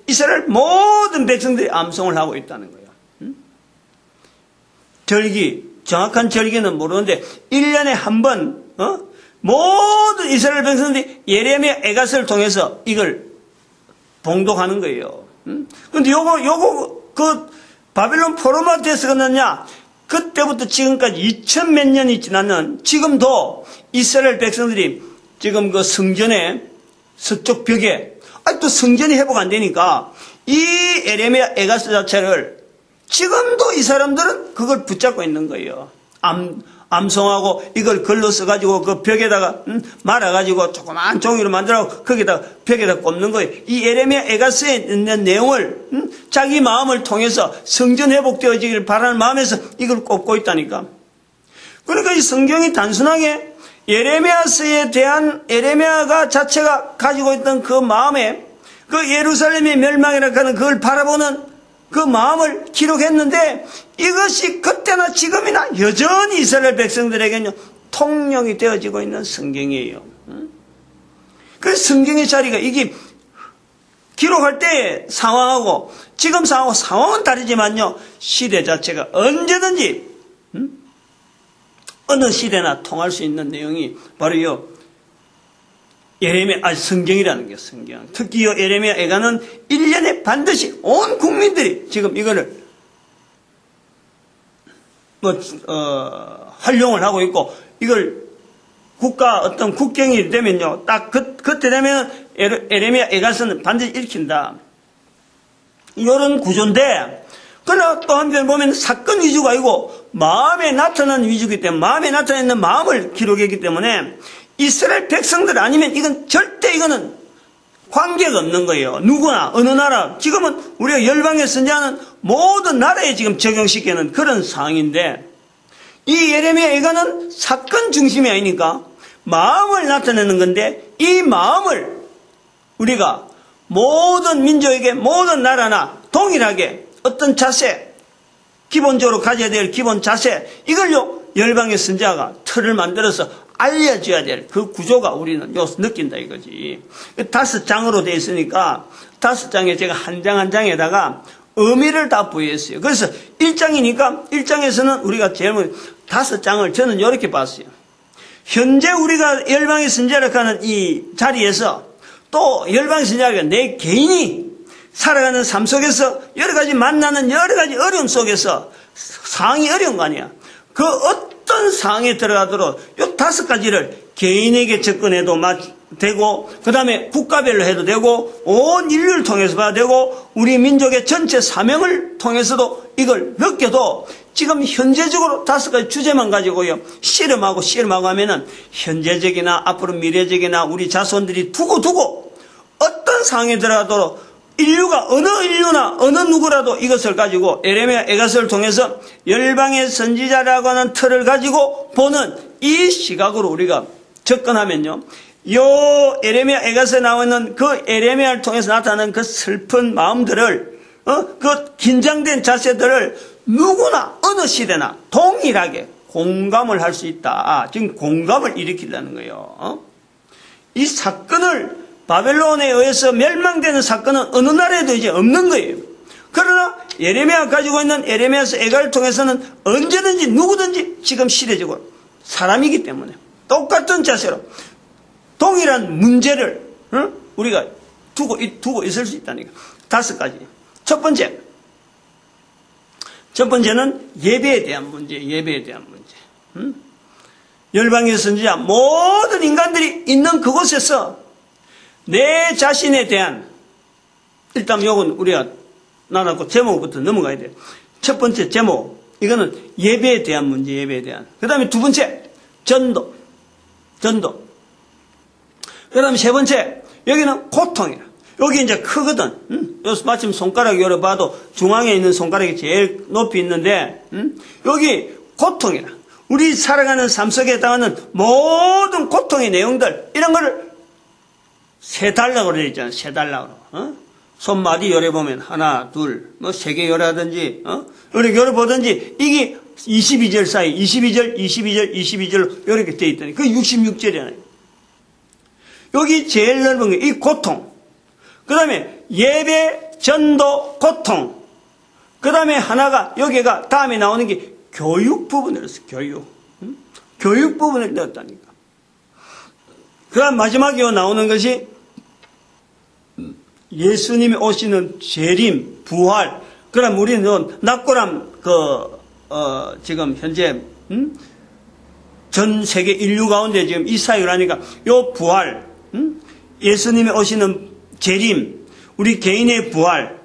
이스라엘 모든 백성들이 암송을 하고 있다는 거예요. 정확한 절기는 모르는데 1년에 한 번 모든 이스라엘 백성들이 예레미야 에가서를 통해서 이걸 봉독하는 거예요. 근데 요거 바벨론 포로마 때에서 끝났냐? 그때부터 지금까지 2000몇 년이 지났는 지금도 이스라엘 백성들이 지금 그 성전의 서쪽 벽에 또 성전이 회복 안 되니까 이 예레미야 에가서 자체를 지금도 이 사람들은 그걸 붙잡고 있는 거예요. 암송하고 이걸 글로 써가지고 그 벽에다가 말아가지고 조그만 종이로 만들어서 거기다 벽에다 꼽는 거예요. 이 예레미야 에가서에 있는 내용을 자기 마음을 통해서 성전 회복되어지기를 바라는 마음에서 이걸 꼽고 있다니까. 그러니까 이 성경이 단순하게 예레미야서에 대한 예레미야가 자체가 가지고 있던 그 마음에 그 예루살렘의 멸망이라고 하는 그걸 바라보는 그 마음을 기록했는데 이것이 그때나 지금이나 여전히 이스라엘 백성들에게는 통용이 되어지고 있는 성경이에요. 그래서 성경의 자리가 이게 기록할 때의 상황하고 지금 상황은 다르지만요, 시대 자체가 언제든지 어느 시대나 통할 수 있는 내용이 바로 예레미야 성경이라는 게 성경. 특히 예레미야 에가는 1년에 반드시 온 국민들이 지금 이거를 활용을 하고 있고, 이걸 어떤 국경이 되면요, 딱 그때 되면 예레미야 에가서는 반드시 읽힌다. 이런 구조인데, 그러나 또 한편 보면 사건 위주가 아니고 마음에 나타나는 위주이기 때문에, 마음에 나타나는 마음을 기록했기 때문에 이스라엘 백성들 아니면 이건 절대 이거는 관계가 없는 거예요. 누구나 어느 나라 지금은 우리가 열방의 선지자는 모든 나라에 지금 적용시키는 그런 상황인데 이 예레미야 예가는 사건 중심이 아니니까 마음을 나타내는 건데 이 마음을 우리가 모든 민족에게 모든 나라나 동일하게 어떤 자세 기본적으로 가져야 될 기본 자세 이걸요 열방의 선지자가 틀을 만들어서 알려줘야 될 그 구조가 우리는 여기서 느낀다 이거지. 5장으로 되어 있으니까 5장에 제가 한 장 한 장에다가 의미를 다 부여했어요. 그래서 1장이니까 1장에서는 우리가 제일 5장을 저는 이렇게 봤어요. 현재 우리가 열방의 선지자라고 하는 이 자리에서 또 열방의 선지자가 내 개인이 살아가는 삶 속에서 여러 가지 만나는 여러 가지 어려움 속에서 상황이 어려운 거 아니야. 그 어떤 상황에 들어가도록 이 5가지를 개인에게 접근해도 되고 그 다음에 국가별로 해도 되고 온 인류를 통해서 봐야 되고 우리 민족의 전체 사명을 통해서도 이걸 느껴도 지금 현재적으로 5가지 주제만 가지고요 씨름하고 하면은 현재적이나 앞으로 미래적이나 우리 자손들이 두고 어떤 상황에 들어가도록 인류가 어느 인류나 어느 누구라도 이것을 가지고 예레미야 예가서를 통해서 열방의 선지자라고 하는 틀을 가지고 보는 이 시각으로 우리가 접근하면요 요 예레미야 예가서에 나오는 그 예레미야를 통해서 나타나는 그 슬픈 마음들을 그 긴장된 자세들을 누구나 어느 시대나 동일하게 공감을 할 수 있다. 지금 공감을 일으키려는 거예요. 이 사건을 바벨론에 의해서 멸망되는 사건은 어느 나라에도 이제 없는 거예요. 그러나 예레미야가 가지고 있는 예레미야서 예가를 통해서는 언제든지 누구든지 지금 시대적으로 사람이기 때문에 똑같은 자세로 동일한 문제를 우리가 두고 있을 수 있다니까. 5가지. 첫 번째는 예배에 대한 문제. 열방의 선지자 모든 인간들이 있는 그곳에서 내 자신에 대한 일단 요건 우리가 나눠고 제목부터 넘어가야 돼요. 첫 번째 제목 이거는 예배에 대한 문제. 예배에 대한. 그 다음에 2번째 전도. 그 다음에 3번째 여기는 고통이라. 여기 이제 크거든. 여기서 마침 손가락 열어봐도 중앙에 있는 손가락이 제일 높이 있는데 여기 고통이라. 우리 살아가는 삶 속에 해당하는 모든 고통의 내용들 이런 거를 세달락으로 되어 있잖아요. 세달락으로. 손마디 열어보면 하나, 둘, 3개 열하든지 이렇게 열어보든지 이게 22절 사이 22절 이렇게 되어 있다니. 그게 66절이잖아요. 여기 제일 넓은 게 이 고통. 그 다음에 예배, 전도, 고통. 그 다음에 하나가 여기가 다음에 나오는 게 교육 부분을 넣었어요. 교육 부분을 넣었다니까. 그 다음 마지막에 나오는 것이 예수님이 오시는 재림, 부활. 그럼 우리는 낙고람 지금 현재 전 세계 인류 가운데 지금 이 사유를 하니까 요 부활, 예수님이 오시는 재림, 우리 개인의 부활,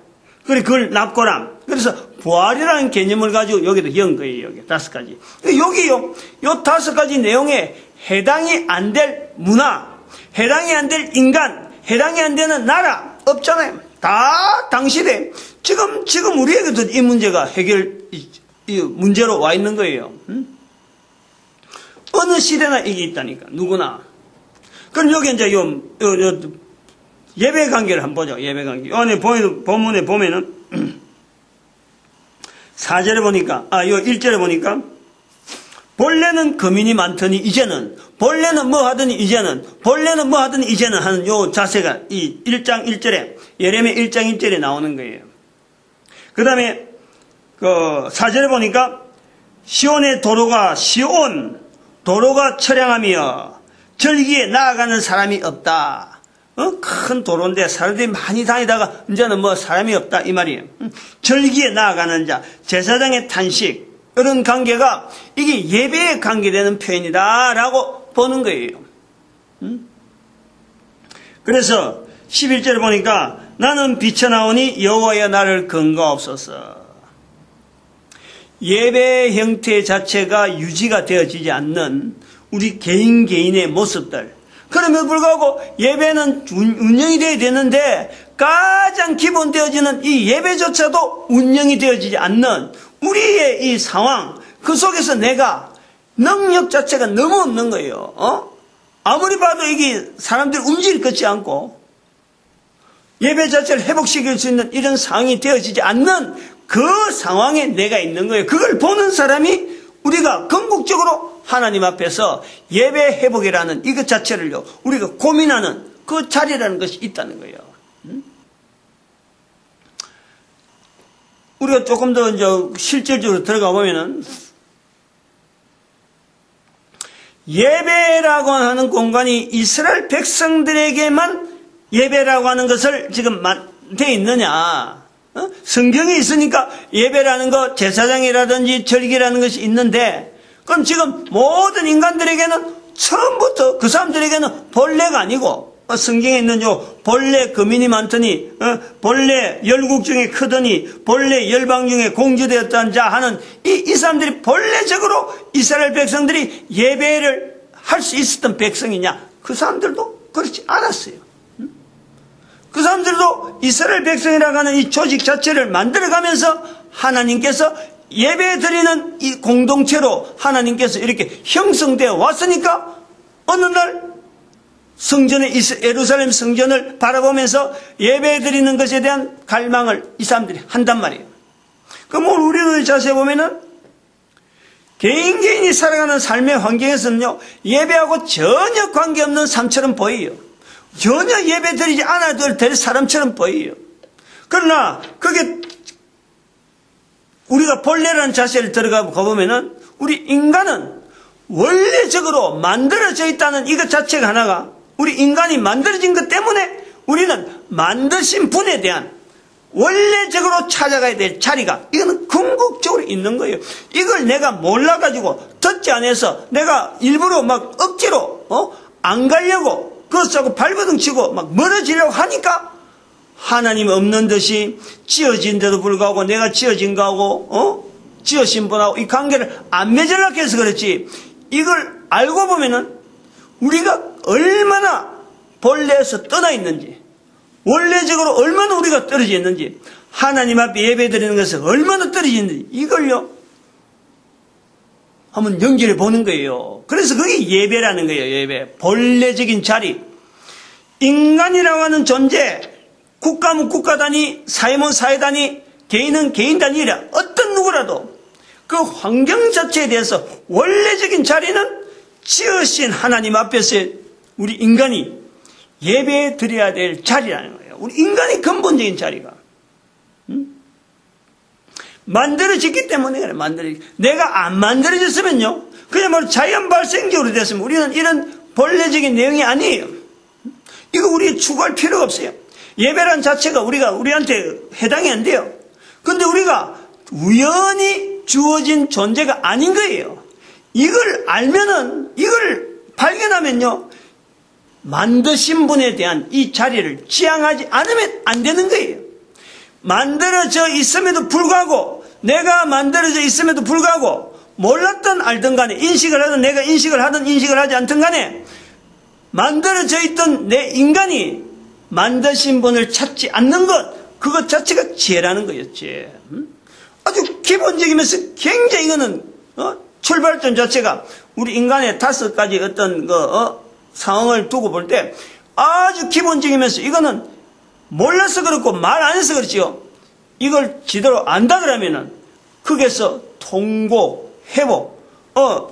그리고 그걸 낙고람. 그래서 부활이라는 개념을 가지고 여기도 연 거예요. 여기 5가지. 여기요, 요 5가지 내용에 해당이 안 될 문화, 해당이 안 될 인간, 해당이 안 되는 나라 없잖아요. 다 당시대. 지금 우리에게도 이 문제가 이 문제로 와 있는 거예요. 어느 시대나 이게 있다니까. 누구나. 그럼 여기 이제 예배 관계를 한번 보죠. 예배 관계. 오늘 본문에 보면은 4절에 보니까, 요 1절에 보니까 본래는 거민이 많더니 이제는, 본래는 뭐 하더니 이제는, 본래는 뭐 하더니 이제는 하는 요 자세가 이 1장 1절에, 예레미야 1장 1절에 나오는 거예요. 그 다음에, 4절에 보니까, 도로가 처량하며, 절기에 나아가는 사람이 없다. 큰 도로인데 사람들이 많이 다니다가 이제는 뭐 사람이 없다 이 말이에요. 절기에 나아가는 자, 제사장의 탄식, 이런 관계가 이게 예배에 관계되는 표현이다라고 보는 거예요. 그래서 11절에 보니까 나는 비쳐나오니 여호와여 나를 근거하옵소서. 예배 형태 자체가 유지가 되어지지 않는 우리 개인의 모습들, 그럼에도 불구하고 예배는 운영이 되어야 되는데 가장 기본되어지는 이 예배조차도 운영이 되어지지 않는 우리의 이 상황, 그 속에서 내가 능력 자체가 너무 없는 거예요. 아무리 봐도 이게 사람들이 움직일 것 같지 않고 예배 자체를 회복시킬 수 있는 이런 상황이 되어지지 않는 그 상황에 내가 있는 거예요. 그걸 보는 사람이 우리가 궁극적으로 하나님 앞에서 예배 회복이라는 이것 자체를요, 우리가 고민하는 그 자리라는 것이 있다는 거예요. 우리가 조금 더 이제 실질적으로 들어가 보면은 예배라고 하는 공간이 이스라엘 백성들에게만 예배라고 하는 것을 지금 되어 있느냐? 성경에 있으니까 예배라는 것, 제사장이라든지 절기라는 것이 있는데, 그럼 지금 모든 인간들에게는 처음부터 그 사람들에게는 본래가 아니고, 성경에 있는 요 본래 거민이 많더니, 본래 열국 중에 크더니, 본래 열방 중에 공주되었던 자 하는 이 사람들이 본래적으로 이스라엘 백성들이 예배를 할 수 있었던 백성이냐? 그 사람들도 그렇지 않았어요. 그 사람들도 이스라엘 백성이라고 하는 이 조직 자체를 만들어가면서 하나님께서 예배 드리는 이 공동체로 하나님께서 이렇게 형성되어 왔으니까 어느 날 성전에 예루살렘 성전을 바라보면서 예배 드리는 것에 대한 갈망을 이 사람들이 한단 말이에요. 그럼 우리도 자세히 보면은 개인이 살아가는 삶의 환경에서는요, 예배하고 전혀 관계없는 삶처럼 보여요. 전혀 예배 드리지 않아도 될 사람처럼 보여요. 그러나 그게 우리가 본래라는 자세를 들어가 보면은 우리 인간은 원래적으로 만들어져 있다는 이것 자체가 하나가, 우리 인간이 만들어진 것 때문에 우리는 만드신 분에 대한 원래적으로 찾아가야 될 자리가 이거는 궁극적으로 있는 거예요. 이걸 내가 몰라가지고 듣지 않아서 내가 일부러 막 억지로 안 가려고 그것하고 발버둥 치고 막 멀어지려고 하니까 하나님 없는 듯이 지어진데도 불구하고 내가 지어진 거하고 지어신 분하고 이 관계를 안 맺으려고 해서 그렇지, 이걸 알고 보면은 우리가 얼마나 본래에서 떠나 있는지, 원래적으로 얼마나 우리가 떨어져 있는지, 하나님 앞에 예배 드리는 것은 얼마나 떨어져 있는지 이걸요 한번 연결해 보는 거예요. 그래서 그게 예배라는 거예요. 예배, 본래적인 자리. 인간이라고 하는 존재, 국가면 국가 단위, 사회면 사회 단위, 개인은 개인 단위라 어떤 누구라도 그 환경 자체에 대해서 원래적인 자리는 지으신 하나님 앞에서 우리 인간이 예배 드려야 될 자리라는 거예요. 우리 인간의 근본적인 자리가. 만들어졌기 때문에 그래, 내가 안 만들어졌으면요, 그야말로 자연 발생적으로 됐으면 우리는 이런 본래적인 내용이 아니에요. 이거 우리 추구할 필요가 없어요. 예배란 자체가 우리한테 해당이 안 돼요. 근데 우리가 우연히 주어진 존재가 아닌 거예요. 이걸 알면은, 이걸 발견하면요, 만드신 분에 대한 이 자리를 지향하지 않으면 안 되는 거예요. 만들어져 있음에도 불구하고, 내가 만들어져 있음에도 불구하고 몰랐던 알던 간에, 인식을 하든 내가 인식을 하든 인식을 하지 않든 간에 만들어져 있던 내 인간이 만드신 분을 찾지 않는 것, 그것 자체가 죄라는 거였지. 아주 기본적이면서 굉장히 이거는 출발점 자체가 우리 인간의 5가지 어떤 상황을 두고 볼 때 아주 기본적이면서 이거는 몰라서 그렇고 말 안 해서 그렇지요. 이걸 제대로 안다 그러면은 거기에서 통고, 회복,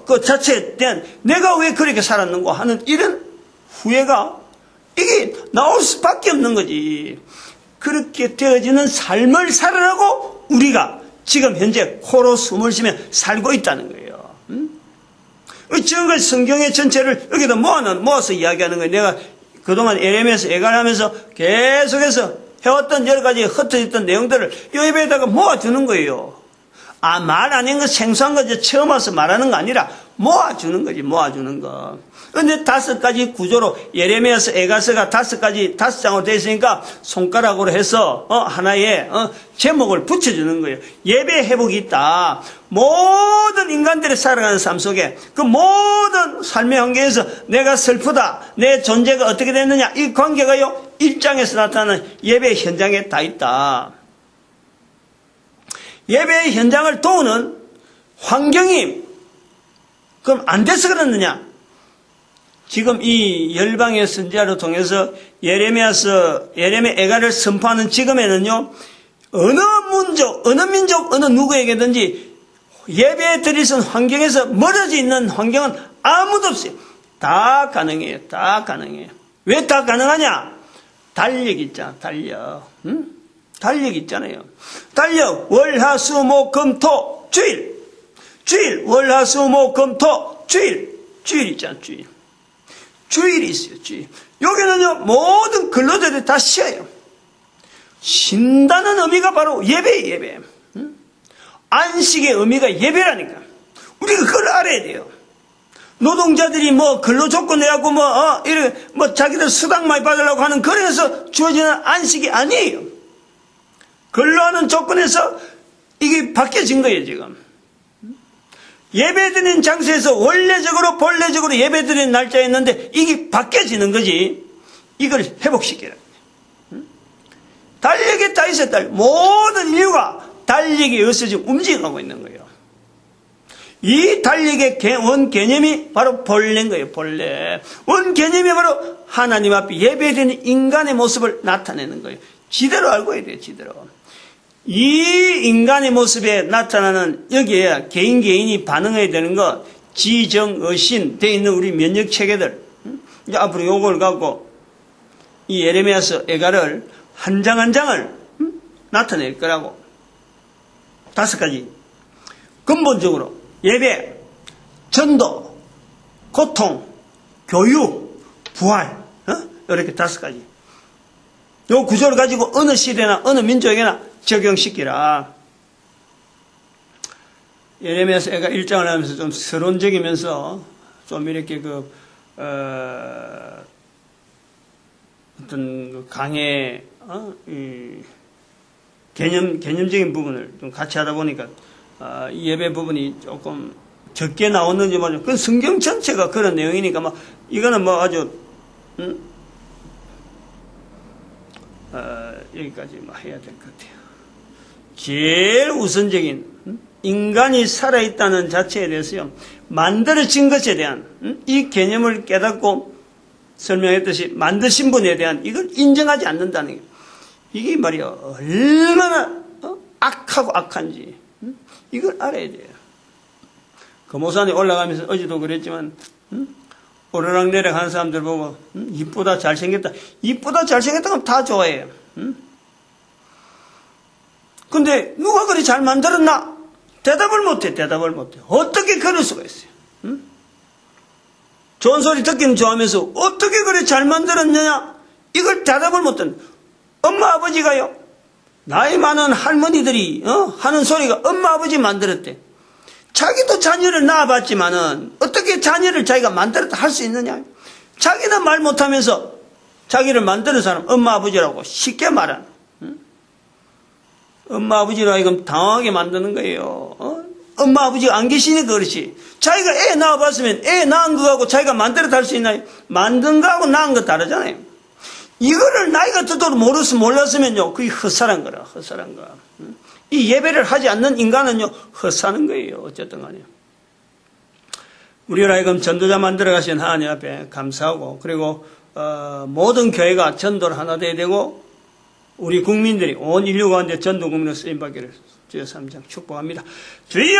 그 자체에 대한 내가 왜 그렇게 살았는가 하는 이런 후회가 이게 나올 수밖에 없는 거지. 그렇게 되어지는 삶을 살아라고 우리가 지금 현재 코로 숨을 쉬며 살고 있다는 거예요. 지금까지 성경의 전체를 여기다 모아서 이야기하는 거예요. 내가 그동안 LM에서 애간하면서 계속해서 해왔던 여러 가지 흩어졌던 내용들을 이 예배에다가 모아두는 거예요. 말 안 한 거 생소한 거 처음 와서 말하는 거 아니라 모아주는 거지, 모아주는 거. 근데 5가지 구조로 예레미야서 에가서가 5장으로 되어 있으니까 손가락으로 해서 하나의 제목을 붙여주는 거예요. 예배 회복이 있다. 모든 인간들이 살아가는 삶 속에 그 모든 삶의 환경에서 내가 슬프다, 내 존재가 어떻게 됐느냐, 이 관계가요 1장에서 나타나는 예배 현장에 다 있다. 예배의 현장을 도우는 환경이 그럼 안 돼서 그렇느냐? 지금 이 열방의 선지자를 통해서 예레미야 에가를 선포하는 지금에는요, 어느 민족, 어느 누구에게든지 예배에 들이선 환경에서 멀어져 있는 환경은 아무도 없어요. 다 가능해요. 다 가능해요. 왜 다 가능하냐? 달력 있잖아, 달력. 응? 달력 있잖아요. 달력, 월, 화, 수, 목, 금, 토, 주일. 주일, 월, 화, 수, 목, 금, 토, 주일. 주일 있잖아, 주일. 주일이 있어요, 주일. 여기는요, 모든 근로자들이 다 쉬어요. 쉰다는 의미가 바로 예배예요, 예배. 응? 안식의 의미가 예배라니까. 우리가 그걸 알아야 돼요. 노동자들이 근로 조건 내갖고 자기들 수당 많이 받으려고 하는 그래서 주어지는 안식이 아니에요. 근로하는 조건에서 이게 바뀌어진 거예요, 지금. 예배드리는 장소에서 원래적으로 본래적으로 예배드리는 날짜였는데 이게 바뀌어지는 거지. 이걸 회복시키라. 달력에 다 있었다. 모든 인류가 달력에 의해서 지금 움직여가고 있는 거예요. 이 달력의 원 개념이 바로 본래인 거예요. 본래. 원 개념이 바로 하나님 앞에 예배드리는 인간의 모습을 나타내는 거예요. 지대로 알고 해야 돼요. 지대로. 이 인간의 모습에 나타나는 여기에 개인이 반응해야 되는 것, 지정의신 되어 있는 우리 면역 체계들. 이제 앞으로 요걸 갖고 이 예레미야서 에가를 한 장 한 장을 나타낼 거라고. 5가지. 근본적으로 예배, 전도, 고통, 교육, 부활, 이렇게 5가지. 요 구조를 가지고 어느 시대나 어느 민족에나 적용시키라. 예레미야서 애가 1장을 하면서 좀 서론적이면서 좀 이렇게 어떤 강의, 개념적인 부분을 좀 같이 하다 보니까, 이 예배 부분이 조금 적게 나왔는지 말이죠. 그건 성경 전체가 그런 내용이니까, 이거는 아주, 여기까지 해야 될 것 같아요. 제일 우선적인 인간이 살아있다는 자체에 대해서요, 만들어진 것에 대한 이 개념을 깨닫고 설명했듯이 만드신 분에 대한 이걸 인정하지 않는다는 거예요. 이게 말이야 얼마나 악하고 악한지 이걸 알아야 돼요. 금오산에 올라가면서 어제도 그랬지만 오르락내락 하는 사람들 보고 이쁘다 잘생겼다 그러면 다 좋아해요. 근데 누가 그리 잘 만들었나? 대답을 못해. 어떻게 그럴 수가 있어요? 좋은 소리 듣기는 좋아하면서 어떻게 그리 잘 만들었느냐? 이걸 대답을 못해. 엄마 아버지가요, 나이 많은 할머니들이 하는 소리가 엄마 아버지 만들었대. 자기도 자녀를 낳아봤지만은 어떻게 자녀를 자기가 만들었다 할 수 있느냐? 자기는 말 못하면서 자기를 만드는 사람 엄마 아버지라고 쉽게 말하는. 엄마 아버지로 하여금 당황하게 만드는 거예요. 엄마 아버지가 안 계시니까 그렇지. 자기가 애 낳아봤으면 애 낳은 거하고 자기가 만들었다 할 수 있나요? 만든 거하고 낳은 거 다르잖아요. 이거를 나이가 들도록 몰랐으면요, 그게 헛살한 거라, 헛살한 거야. 이 예배를 하지 않는 인간은요, 헛사는 거예요. 어쨌든 간에. 우리를 하여금 전도자 만들어 가신 하나님 앞에 감사하고, 그리고, 모든 교회가 전도를 하나 돼야 되고, 우리 국민들이 온 인류 가운데 전도 국민으로 쓰임받기를 주여 3장 축복합니다. 주여!